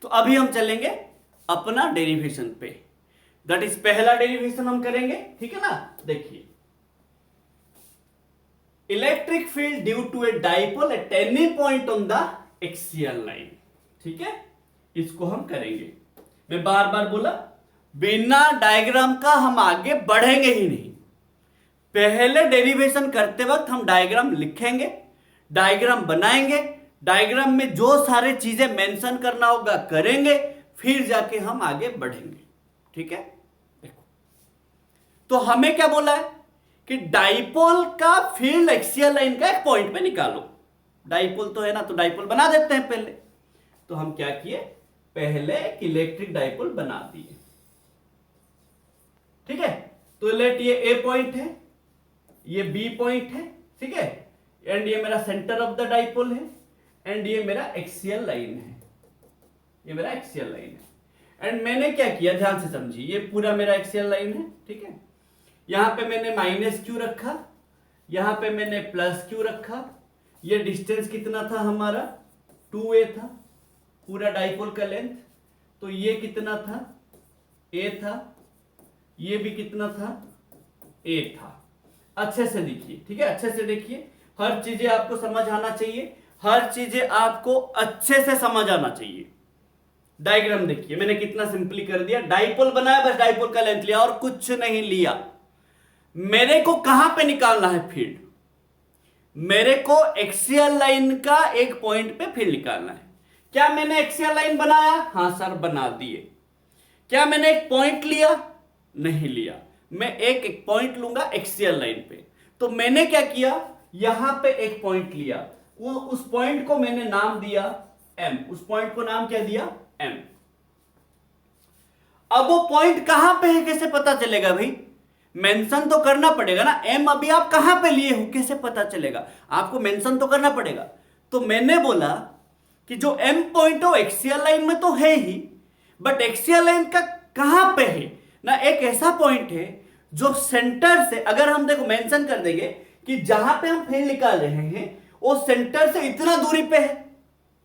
तो अभी हम चलेंगे अपना डेरिवेशन पे, दैट इज पहला डेरिवेशन हम करेंगे, ठीक है ना। देखिए, electric field due to a dipole at any point on the axial line, ठीक है, इसको हम करेंगे। मैं बार बार बोला, बिना डायग्राम का हम आगे बढ़ेंगे ही नहीं। पहले डेरिवेशन करते वक्त हम डायग्राम लिखेंगे, डायग्राम बनाएंगे, डायग्राम में जो सारे चीजें मेंशन करना होगा करेंगे, फिर जाके हम आगे बढ़ेंगे, ठीक है। देखो, तो हमें क्या बोला है कि डाइपोल का फील्ड एक्सियल लाइन का एक पॉइंट पे निकालो। डाइपोल तो है ना, तो डाइपोल बना देते हैं पहले। तो हम क्या किए, पहले एक इलेक्ट्रिक डाइपोल बना दिए, ठीक है। तो लेट ये ए पॉइंट है, ये बी पॉइंट है, ठीक है, एंड ये मेरा सेंटर ऑफ द डाइपोल है, एंड ये मेरा एक्सियल लाइन है, ये मेरा एक्सियल लाइन है। एंड मैंने क्या किया, ध्यान से समझिए, ये पूरा मेरा एक्सियल लाइन है, ठीक है। यहां पे मैंने माइनस क्यू रखा, यहां पे मैंने प्लस क्यू रखा। ये डिस्टेंस कितना था हमारा, 2a था, पूरा डाइपोल का लेंथ। तो ये कितना था, a था, ये भी कितना था, a था। अच्छे से देखिए, ठीक है, अच्छे से देखिए, हर चीजें आपको समझ आना चाहिए, हर चीजें आपको अच्छे से समझ आना चाहिए। डायग्राम देखिए, मैंने कितना सिंपली कर दिया, डाइपोल बनाया, बस डाइपोल का लेंथ लिया और कुछ नहीं लिया। मेरे को कहां पे निकालना है फील्ड, मेरे को एक्सियल लाइन का एक पॉइंट पे फील्ड निकालना है। क्या मैंने एक्सियल लाइन बनाया, हां सर बना दिए। क्या मैंने एक पॉइंट लिया, नहीं लिया। मैं एक पॉइंट लूंगा एक्सियल लाइन पे। तो मैंने क्या किया, यहां पे एक पॉइंट लिया, वो उस पॉइंट को मैंने नाम दिया एम, उस पॉइंट को नाम क्या दिया, एम। अब वो पॉइंट कहां पे है कैसे पता चलेगा भाई, मेंशन तो करना पड़ेगा ना। एम अभी आप कहां पे लिए हो कैसे पता चलेगा, आपको मेंशन तो करना पड़ेगा। तो मैंने बोला कि जो एम पॉइंट हो एक्सियल लाइन में तो है ही, बट एक्सियल लाइन का कहां पे है ना, एक ऐसा पॉइंट है जो सेंटर से, अगर हम देखो मेंशन कर देंगे कि जहां पे हम फील्ड निकाल रहे हैं वो सेंटर से इतना दूरी पे है,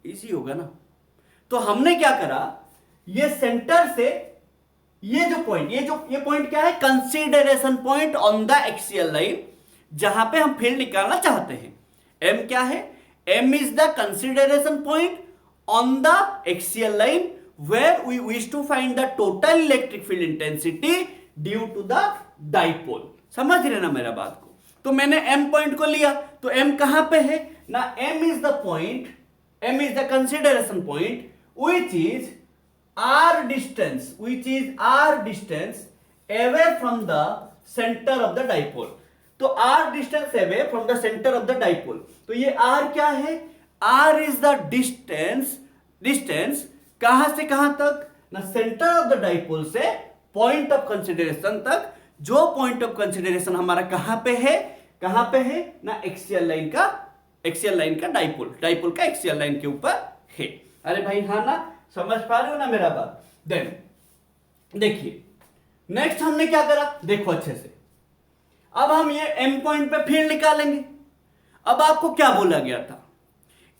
इजी होगा ना। तो हमने क्या करा, ये सेंटर से ये जो पॉइंट, ये पॉइंट क्या है, consideration point on the axial line, जहां पे हम फील्ड निकालना चाहते हैं। एम क्या है, M is the consideration point on the axial line where we wish to find the total electric field intensity due to the dipole. समझ रहे ना मेरा बात को। तो मैंने एम पॉइंट को लिया, तो एम कहां पे है ना, M is the point, M is the consideration point which is r distance away from the center of the dipole। तो r distance away from the center of the dipole, तो ये r क्या है, r is the distance कहां से कहां तक ना, सेंटर ऑफ द डाइपोल से पॉइंट ऑफ कंसिडरेशन तक। जो पॉइंट ऑफ कंसिडरेशन हमारा कहां पे है ना, एक्सियल लाइन का डाइपोल का एक्सियल लाइन के ऊपर है। अरे भाई हाँ ना, समझ पा रहे हो ना मेरा बात। देन देखिए, नेक्स्ट हमने क्या करा, देखो अच्छे से। अब हम ये एम पॉइंट पे फील्ड निकालेंगे। अब आपको क्या बोला गया था,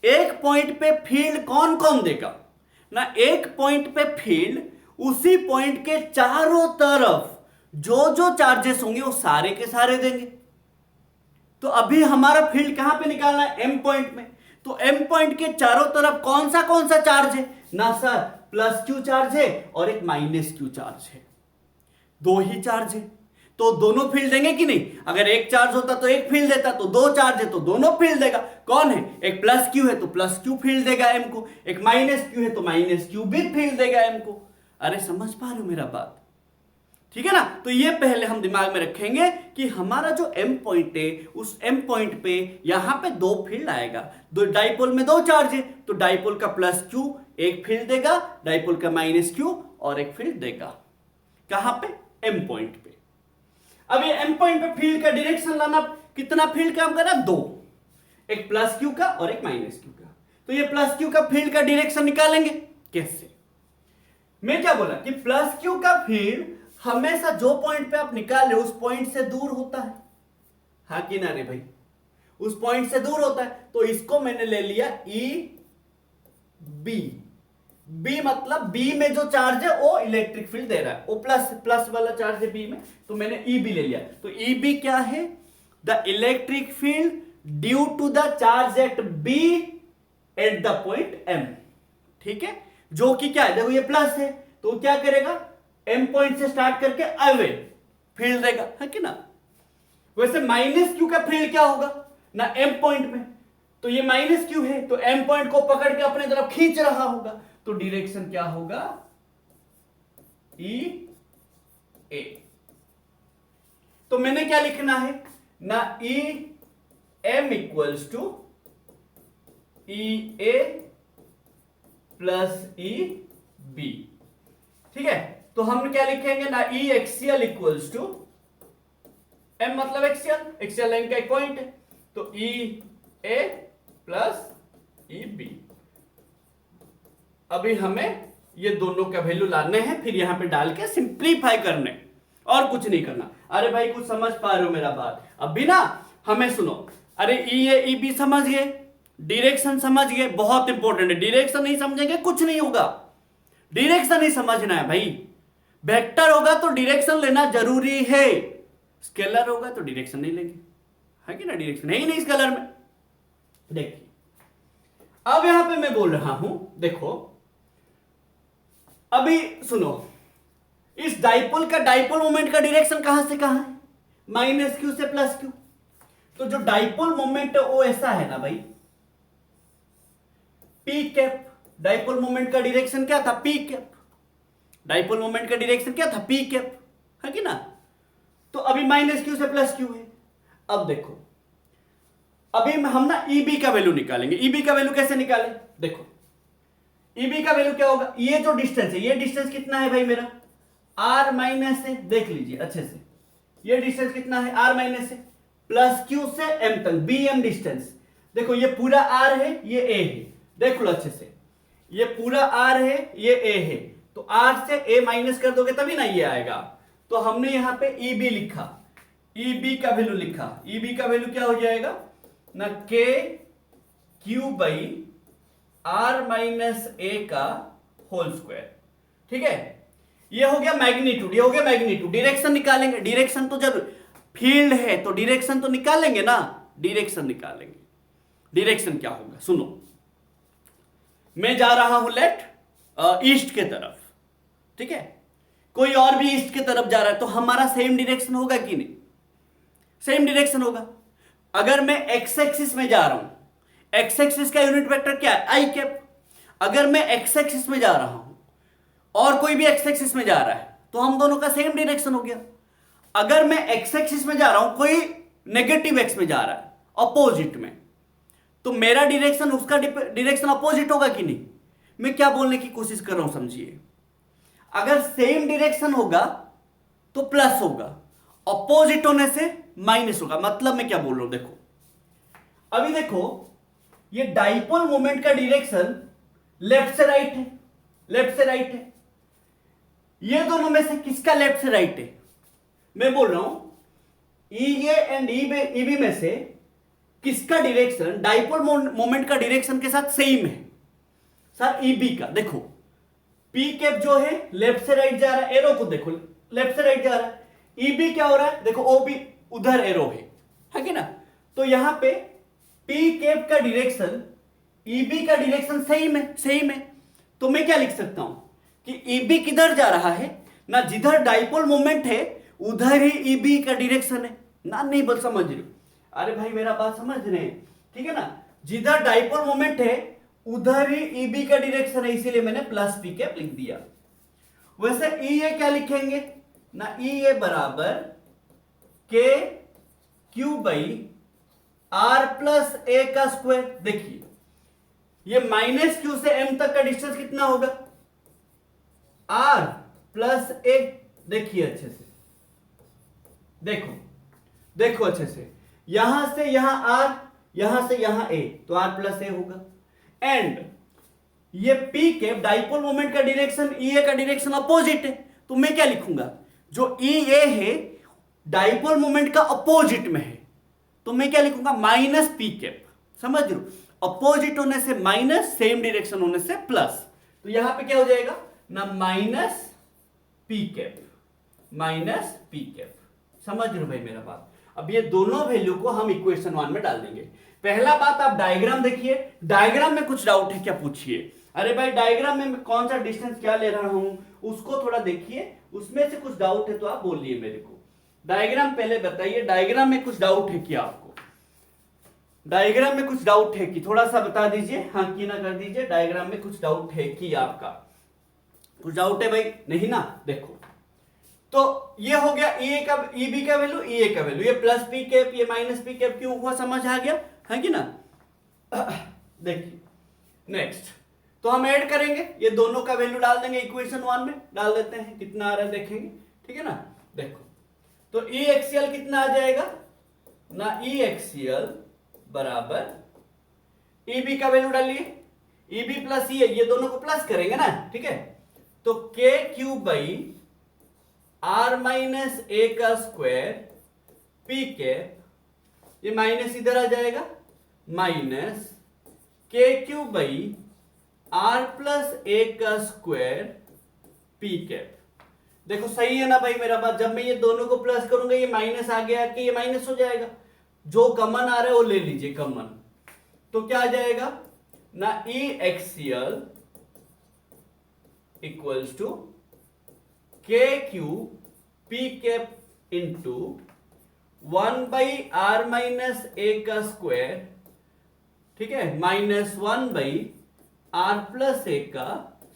एक पॉइंट पे फील्ड कौन कौन देगा ना, एक पॉइंट पे फील्ड उसी पॉइंट के चारों तरफ जो जो चार्जेस होंगे वो सारे के सारे देंगे। तो अभी हमारा फील्ड कहां पे निकालना है, एम पॉइंट में। तो एम पॉइंट के चारों तरफ कौन सा चार्ज है ना सर, प्लस क्यू चार्ज है और एक माइनस क्यू चार्ज है, दो ही चार्ज है। तो दोनों फील्ड देंगे कि नहीं, अगर एक चार्ज होता तो एक फील्ड देता, तो दो चार्ज है तो दोनों फील्ड देगा। कौन है, एक प्लस क्यू है तो प्लस क्यू फील्ड देगा एम को, एक माइनस क्यू है तो माइनस क्यू भी फील्ड देगा एम को। अरे समझ पा रहे हो मेरा बात, ठीक है ना। तो ये पहले हम दिमाग में रखेंगे कि हमारा जो एम पॉइंट है, उस एम पॉइंट पे यहां पे दो फील्ड आएगा। दो डाइपोल में दो चार्ज है, तो डाइपोल का प्लस क्यू एक फील्ड देगा, डाइपोल का माइनस क्यू और एक फील्ड देगा। कहां पे, एम पॉइंट पे। अब ये एम पॉइंट पे फील्ड का डायरेक्शन लाना, कितना फील्ड काम कर रहा है, दो, एक प्लस क्यू का और एक माइनस क्यू का। तो ये प्लस क्यू का फील्ड का डायरेक्शन निकालेंगे कैसे। मैं क्या बोला कि प्लस क्यू का फील्ड हमेशा जो पॉइंट पे आप निकाल रहे हो उस पॉइंट से दूर होता है, हाँ कि ना रे भाई, उस पॉइंट से दूर होता है। तो इसको मैंने ले लिया ई बी, बी मतलब बी में जो चार्ज है वो इलेक्ट्रिक फील्ड दे रहा है, वो प्लस प्लस वाला चार्ज है बी में, तो मैंने ई बी ले लिया। तो ई बी क्या है? The electric field due to the charge at B at the point M. ठीक है, जो कि क्या है, देखो ये प्लस है तो क्या करेगा, एम पॉइंट से स्टार्ट करके अवे फील्ड देगा, है कि ना। वैसे माइनस क्यू का फील्ड क्या होगा ना, एम पॉइंट में, तो ये माइनस क्यू है तो एम पॉइंट को पकड़ के अपने तरफ खींच रहा होगा, तो डायरेक्शन क्या होगा, ई ए। तो मैंने क्या लिखना है ना, E M equals to E A plus E B. ठीक है, तो हम क्या लिखेंगे ना, E axial equals to M मतलब एक्सियल, एक्सियल लाइन का एक पॉइंट है, तो ई ए प्लस ई बी। अभी हमें ये दोनों का वैल्यू लाने हैं, फिर यहां पे डाल के सिंप्लीफाई करने, और कुछ नहीं करना। अरे भाई कुछ समझ पा रहे हो मेरा बात? अभी ना हमें सुनो, अरे ई ए ई बी समझ गए, डायरेक्शन समझ गए, बहुत इंपॉर्टेंट है। डायरेक्शन नहीं समझेंगे कुछ नहीं होगा, डायरेक्शन ही समझना है भाई। वेक्टर होगा तो डायरेक्शन लेना जरूरी है, स्केलर होगा तो डायरेक्शन नहीं लेंगे, है कि ना, डायरेक्शन है ही नहीं स्केलर में। देखिए अब यहां पे मैं बोल रहा हूं, देखो अभी सुनो, इस डाइपोल का डाइपोल मोमेंट का डायरेक्शन कहां से कहां है, माइनस क्यू से प्लस क्यू। तो जो डाइपोल मोमेंट है वो ऐसा है ना भाई, पी कैप। डाइपोल मोमेंट का डायरेक्शन क्या था, पी कैप। डाइपोल मोमेंट का डायरेक्शन क्या था, पी कैप, है कि ना। तो अभी माइनस क्यू से प्लस क्यू है। अब देखो, अभी हम ना ईबी का वैल्यू निकालेंगे। ईबी का वैल्यू कैसे निकालें, देखो ईबी का वैल्यू क्या होगा, ये जो डिस्टेंस है, ये डिस्टेंस कितना है भाई मेरा, आर माइनस है, देख लीजिए अच्छे से, ये डिस्टेंस कितना है, आर माइनस है, प्लस क्यू से एम तक, बी एम डिस्टेंस। देखो ये पूरा आर है, ये ए है, देख लो अच्छे से, ये पूरा आर है, ये ए है, तो आर से ए माइनस कर दोगे तभी ना ये आएगा। तो हमने यहां पे ई बी लिखा, ई बी का वैल्यू लिखा, ई बी का वैल्यू क्या हो जाएगा ना, के Q by R minus A का होल स्क्वायर। ठीक है, ये हो गया मैग्नीट्यूड, ये हो गया मैग्नीट्यूड। डायरेक्शन निकालेंगे, डायरेक्शन तो जब फील्ड है तो डायरेक्शन तो निकालेंगे ना, डायरेक्शन निकालेंगे। डायरेक्शन क्या होगा, सुनो, मैं जा रहा हूं लेफ्ट ईस्ट के तरफ, ठीक है, कोई और भी ईस्ट की तरफ जा रहा है, तो हमारा सेम डायरेक्शन होगा कि नहीं, सेम डायरेक्शन होगा। अगर मैं एक्स एक्सिस में जा रहा हूं, एक्स एक्सिस का यूनिट वेक्टर क्या है, आई कैप। अगर मैं एक्स एक्सिस में जा रहा हूं और कोई भी एक्स एक्सिस में जा रहा है, तो हम दोनों का सेम डायरेक्शन हो गया। अगर मैं एक्स एक्सिस में जा रहा हूं, कोई नेगेटिव एक्स में जा रहा है अपोजिट में, तो मेरा डायरेक्शन उसका डायरेक्शन अपोजिट होगा कि नहीं। मैं क्या बोलने की कोशिश कर रहा हूं समझिए, अगर सेम डायरेक्शन होगा तो प्लस होगा, अपोजिट होने से माइनस होगा। मतलब मैं क्या बोल रहा हूं, देखो अभी देखो, ये डाइपोल मोमेंट का डायरेक्शन लेफ्ट से राइट है, लेफ्ट से राइट है। ये दोनों में से किसका लेफ्ट से राइट है, मैं बोल रहा हूं ई ए एंड ई बी में से किसका डायरेक्शन डाइपोल मोमेंट का डायरेक्शन के साथ सेम है। सर ई बी का, देखो पी कैप जो है लेफ्ट से राइट जा रहा है, एरो को देखो लेफ्ट से राइट जा रहा है। ई बी क्या हो रहा है, देखो ओ बी उधर एरो है कि ना। तो यहां पे पी कैप का डायरेक्शन ईबी का डायरेक्शन सेम है, सेम है। तो मैं क्या लिख सकता हूं कि ईबी किधर जा रहा है ना, जिधर डाइपोल मोमेंट है उधर ही ईबी का डायरेक्शन है ना। नहीं बोल समझ रहे हो, अरे भाई मेरा बात समझ रहे हैं, ठीक है ना। जिधर डाइपोल मोमेंट है उधर ही ईबी का डायरेक्शन है, इसीलिए मैंने प्लस पी कैप लिख दिया। वैसे ई ए क्या लिखेंगे ना, ई ए बराबर के Q by R plus A का स्क्वायर। देखिए ये माइनस क्यू से एम तक का डिस्टेंस कितना होगा, आर प्लस ए। देखिए अच्छे से, देखो देखो अच्छे से, यहां से यहां आर, यहां से यहां ए, तो आर प्लस ए होगा। एंड ये पी के डाइपोल मोमेंट का डायरेक्शन ई ए का डायरेक्शन अपोजिट है, तो मैं क्या लिखूंगा, जो ई ए है डाइपोल मोमेंट का अपोजिट में है, तो मैं क्या लिखूंगा माइनस पी कैप। समझ लो, अपोजिट होने से माइनस, सेम डायरेक्शन होने से प्लस। तो यहां पे क्या हो जाएगा ना, minus P cap, minus P cap. समझ रहे हो भाई मेरा बात? अब ये दोनों वैल्यू को हम इक्वेशन 1 में डाल देंगे। पहला बात, आप डायग्राम देखिए, डायग्राम में कुछ डाउट है क्या पूछिए। अरे भाई डायग्राम में मैं कौन सा डिस्टेंस क्या ले रहा हूं उसको थोड़ा देखिए, उसमें से कुछ डाउट है तो आप बोलिए मेरे को। डायग्राम पहले बताइए, डायग्राम में कुछ डाउट है क्या आपको? डायग्राम में कुछ डाउट है कि थोड़ा सा बता दीजिए, हाँ की ना कर दीजिए। डायग्राम में कुछ डाउट है कि आपका कुछ डाउट है भाई? नहीं ना। देखो तो ये हो गया ई ए का, ई बी का वैल्यू, ई ए का वैल्यू, ये प्लस पी कैप, ये माइनस पी कैप क्यों हुआ, समझ आ गया है कि ना? देखिए नेक्स्ट, तो हम ऐड करेंगे, ये दोनों का वैल्यू डाल देंगे इक्वेशन 1 में, डाल देते हैं कितना आ रहा है देखेंगे, ठीक है ना? देखो तो ई एक्सियल कितना आ जाएगा ना, ई एक्सियल बराबर ई बी का वैल्यू डालिए, ई बी प्लस ई, ये दोनों को प्लस करेंगे ना, ठीक है? तो के cube by R minus A का स्क्वायर पी कैप, ये माइनस इधर आ जाएगा, माइनस के cube by R plus A का स्क्वायर पी कैप। देखो सही है ना भाई मेरा बात? जब मैं ये दोनों को प्लस करूंगा ये माइनस आगे आके ये माइनस हो जाएगा, जो कॉमन आ रहा है वो ले लीजिए कॉमन। तो क्या आ जाएगा ना, E axial equals to K Q P cap into 1 by R minus A का स्क्वायर, ठीक है, minus 1 by R plus A का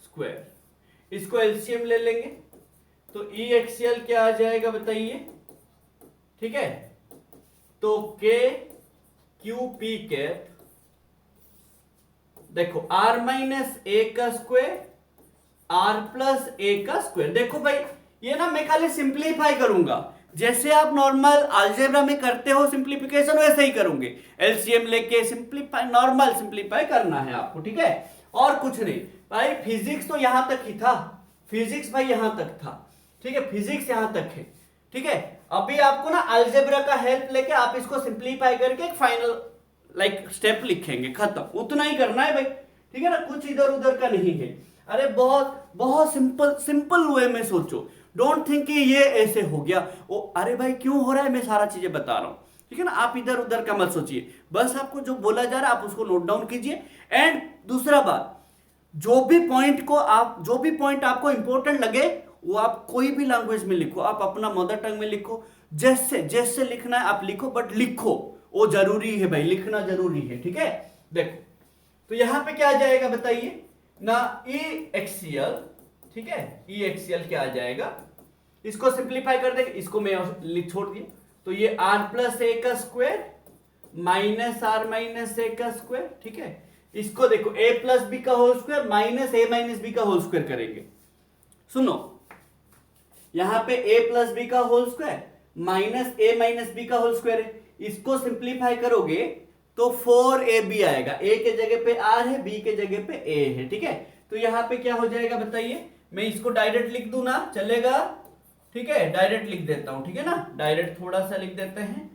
स्क्वायर। इसको एलसीएम ले लेंगे तो ई एक्सियल क्या आ जाएगा बताइए, ठीक है? तो के क्यू पी कैप, देखो आर माइनस ए का स्क्वायर आर प्लस ए का स्क्वायर। देखो भाई ये ना मैं खाली सिंप्लीफाई करूंगा, जैसे आप नॉर्मल अलजेब्रा में करते हो सिंप्लीफिकेशन वैसे ही करूंगे, एलसीएम लेके सिंप्लीफाई, नॉर्मल सिंप्लीफाई करना है आपको, ठीक है? और कुछ नहीं भाई। फिजिक्स तो यहां तक ही था, फिजिक्स भाई यहां तक था, ठीक है? फिजिक्स यहां तक है, ठीक है? अभी आपको ना अलजेब्रा का हेल्प लेके आप इसको सिंप्लीफाई करके एक फाइनल लाइक स्टेप लिखेंगे, खत्म, उतना ही करना है भाई, ठीक है ना? कुछ इधर उधर का नहीं है। अरे बहुत बहुत सिंपल सिंपल वे में सोचो, डोंट थिंक कि ये ऐसे हो गया वो, अरे भाई क्यों हो रहा है मैं सारा चीजें बता रहा हूं, ठीक है ना? आप इधर उधर का मत सोचिए, बस आपको जो बोला जा रहा है आप उसको नोट डाउन कीजिए। एंड दूसरा बात, जो भी पॉइंट आपको इंपॉर्टेंट लगे वो आप कोई भी लैंग्वेज में लिखो, आप अपना मदर टंग में लिखो, जैसे जैसे लिखना है आप लिखो, बट लिखो, वो जरूरी है भाई, लिखना जरूरी है, ठीक है? देखो तो यहां पे क्या आ जाएगा बताइए ना, ई एक्सियल, ठीक है? ई एक्सियल क्या आ जाएगा, इसको सिंप्लीफाई कर देंगे, इसको मैं लिख छोड़ दिया, तो ये आर प्लस ए का square minus are minus A का स्क्वायर, ठीक है? इसको देखो a प्लस बी का होल स्क्वायर माइनस ए माइनस बी का होल स्क्वायर करेंगे। सुनो यहां पे a प्लस बी का होल स्क्वायर माइनस ए माइनस बी का होल स्क्वायर है, इसको सिंप्लीफाई करोगे तो 4ab आएगा, a के जगह पे r है, b के जगह पे a है, ठीक है? तो यहां पे क्या हो जाएगा बताइए, मैं इसको डायरेक्ट लिख दूं ना, चलेगा? ठीक है, डायरेक्ट लिख देता हूं, ठीक है ना? डायरेक्ट थोड़ा सा लिख देते हैं,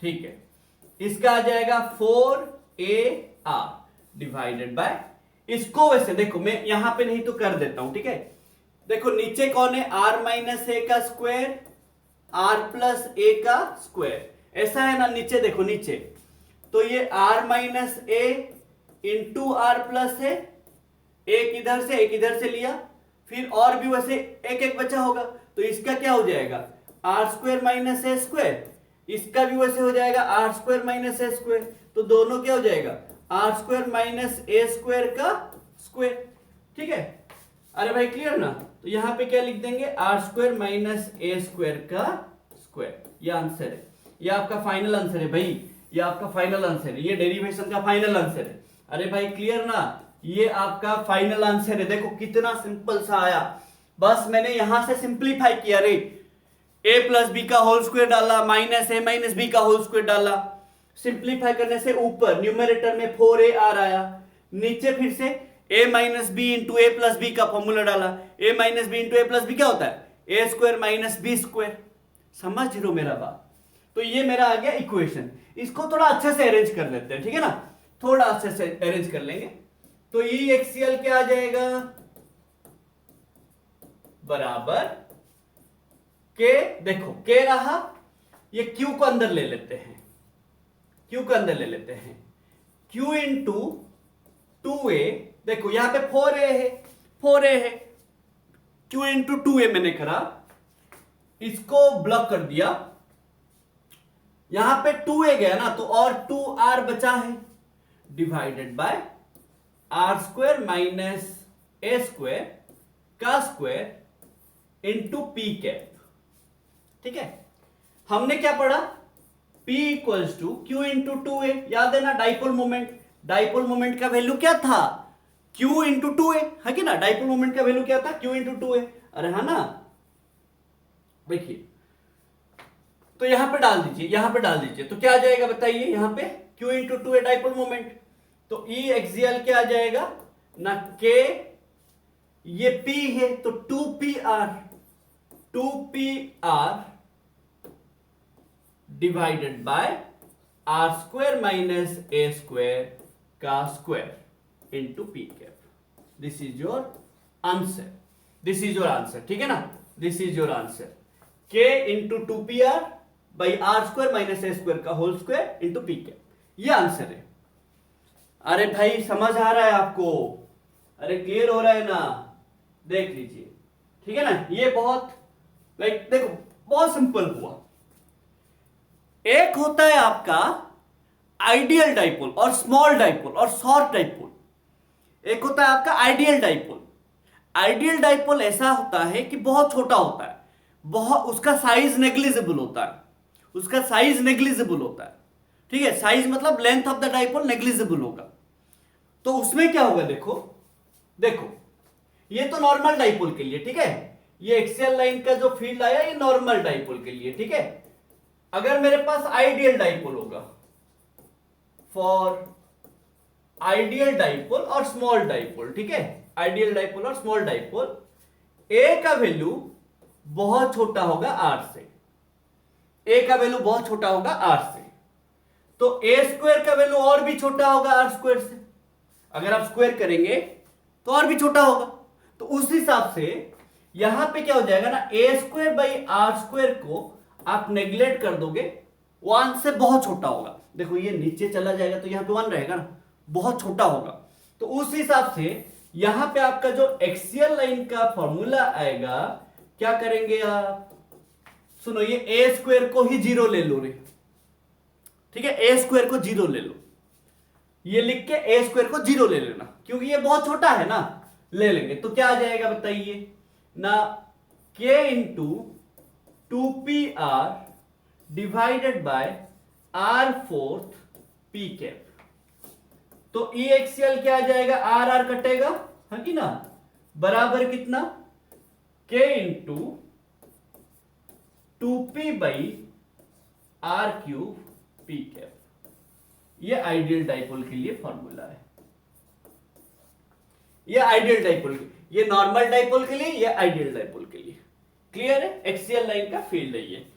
ठीक है? इसका आ जाएगा 4ar डिवाइडेड बाय, इसको वैसे देखो मैं यहां पे नहीं तो कर देता हूं, ठीक है? देखो नीचे कौन है, r माइनस ए का स्क्वायर r प्लस ए का स्क्वायर, ऐसा है ना? नीचे देखो नीचे, तो ये r minus A into R plus है, एक इधर से लिया, फिर और भी वैसे एक एक बचा होगा, तो इसका क्या हो जाएगा R square minus A square, इसका भी वैसे हो जाएगा R square minus A square, तो दोनों क्या हो जाएगा R square minus A square का स्क्वायर, ठीक है? अरे भाई क्लियर ना? तो यहां पे क्या लिख देंगे, R square minus A square का स्क्वायर, ये आंसर है, ये आपका फाइनल आंसर है भाई, ये आपका फाइनल आंसर है, ये डेरिवेशन का फाइनल आंसर है। अरे भाई क्लियर ना? ये आपका फाइनल आंसर है, देखो कितना सिंपल सा आया, बस मैंने यहां से सिंप्लीफाई किया रे, a प्लस बी का होल स्क्वायर डाला माइनस ए माइनस बी का होल स्क्वायर डाला, सिंप्लीफाई करने से ऊपर न्यूमरेटर में 4ar आया, नीचे फिर से a minus B into A plus B का फॉर्मूला डाला, a minus B into A plus B क्या होता है, A square minus B square. समझ रहे हो मेरा बात? तो ये मेरा आ गया इक्वेशन, इसको थोड़ा अच्छे से अरेंज कर लेते हैं, ठीक है ना? थोड़ा से अरेंज कर लेंगे। तो ई एक्सियल क्या आ जाएगा, बराबर के, देखो के रहा, ये क्यू को अंदर ले लेते हैं, क्यू को अंदर ले लेते हैं, क्यू इंटू 2a, देखो यहां पे 4a है, 4a है, क्यू इंटू 2a मैंने करा, इसको ब्लॉक कर दिया, यहां पे 2a गया ना, तो और 2r बचा है, divided by R square minus A square का स्क्वायर इंटू पी कैप। ठीक है, हमने क्या पढ़ा, P equals to Q into 2a, याद है ना, डाइपोल मोमेंट, डाइपोल मोमेंट का वैल्यू क्या था, Q इंटू 2a, है कि ना, डाइपोल मोमेंट का वैल्यू क्या था, Q इंटू 2a, अरे है ना, देखिए, तो यहां पे डाल दीजिए, यहां पे डाल दीजिए, तो क्या आ जाएगा बताइए, यहां पे Q into 2a dipole moment, तो E एक्सियल क्या आ जाएगा ना, K, ये P है तो 2PR, 2PR divided by R square minus A square का square into P cap. This is your answer, this is your answer, ठीक है ना, this is your answer, K into 2PR by R square minus A square का whole square into P cap, ये answer है। अरे भाई समझ आ रहा है आपको, अरे क्लियर हो रहा है ना, देख लीजिए, ठीक है ना, ये बहुत देखो बहुत सिंपल हुआ। एक होता है आपका आइडियल डाइपोल और स्मॉल डाइपोल और शॉर्ट डाइपोल, एक होता है आपका आइडियल डाइपोल। आइडियल डाइपोल ऐसा होता है कि बहुत छोटा होता है, बहुत, उसका साइज नेग्लिजिबल होता है, उसका साइज नेग्लिजिबल होता है, ठीक है, साइज मतलब length of the dipole negligible होगा। तो उसमें क्या होगा, देखो देखो, ये तो नॉर्मल डाइपोल के लिए, ठीक है, ये एक्सियल लाइन का जो फील्ड आया ये नॉर्मल डाइपोल के लिए, ठीक है। अगर मेरे पास आइडियल डाइपोल होगा, फॉर आइडियल डाइपोल और स्मॉल डाइपोल, ठीक है, आइडियल डाइपोल और स्मॉल डाइपोल, ए का वैल्यू बहुत छोटा होगा आर से, ए का वैल्यू बहुत छोटा होगा आर से, तो ए स्क्वायर का वैल्यू और भी छोटा होगा आर स्क्वायर से, अगर आप स्क्वायर करेंगे तो और भी छोटा होगा। तो उस हिसाब से यहां पे क्या हो जाएगा ना, ए स्क्वायर बाई आर स्क्वायर को आप नेग्लेक्ट कर दोगे, 1 से बहुत छोटा होगा, देखो ये नीचे चला जाएगा तो यहां पे 1 रहेगा ना, बहुत छोटा होगा। तो उस हिसाब से यहां पे आपका जो एक्सियल लाइन का फॉर्मूला आएगा, क्या करेंगे आप, सुनो, ये ए स्क्वायर को ही 0 ले लो रे, ठीक है, ए स्क्वायर को 0 ले लो, ये लिख के ए स्क्वायर को 0 ले लेना, क्योंकि ये बहुत छोटा है ना, ले लेंगे तो क्या आ जाएगा बताइए ना, k into 2PR divided by R fourth P cap. तो ई एक्सियल क्या आ जाएगा, आर आर कटेगा, है कि ना, बराबर कितना, k into 2p by R cube P cap. ये आइडियल डाइपोल के लिए फॉर्मूला है, ये आइडियल डाइपोल, ये नॉर्मल डाइपोल के लिए, ये आइडियल डाइपोल के लिए। क्लियर है, एक्सियल लाइन का फील्ड है ये।